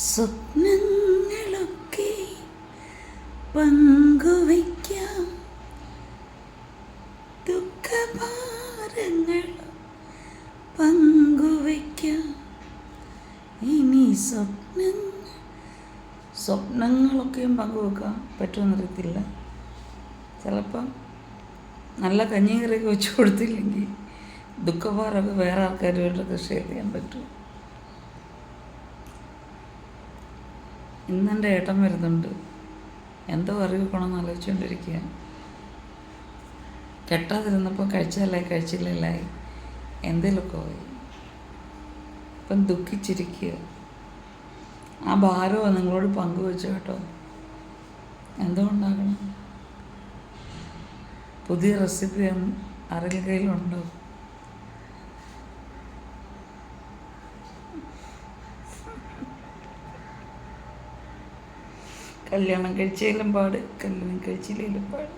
സ്വപ്നങ്ങളൊക്കെ പങ്കുവയ്ക്കാം, ദുഃഖഭാരങ്ങൾ പങ്കുവയ്ക്കാം. ഇനി സ്വപ്നങ്ങളൊക്കെയും പങ്കുവെക്കാൻ പറ്റുമെന്നറിയത്തില്ല. ചിലപ്പം നല്ല കഞ്ഞിക്കറിയൊക്കെ വെച്ച് കൊടുത്തില്ലെങ്കിൽ ദുഃഖഭാരമൊക്കെ വേറെ ആൾക്കാരുമായിട്ടൊക്കെ ഷെയർ ചെയ്യാൻ പറ്റും. ഇന്നെൻ്റെ ഏട്ടൻ വരുന്നുണ്ട്, എന്തോ കറി വെക്കണമെന്ന് ആലോചിച്ചുകൊണ്ടിരിക്കുക. കെട്ടാതിരുന്നപ്പോൾ കഴിച്ചില്ലായി എന്തെങ്കിലുമൊക്കെ പോയി. ഇപ്പം ദുഃഖിച്ചിരിക്കുക. ആ ഭാരമാണ് നിങ്ങളോട് പങ്കുവെച്ചു കേട്ടോ. എന്തോ ഉണ്ടാക്കണം, പുതിയ റെസിപ്പി ആരെങ്കിലും കയ്യിലുണ്ടോ? കല്യാണം കഴിച്ചാലും പാട്, കല്യാണം കഴിച്ചില്ലേലും പാട്.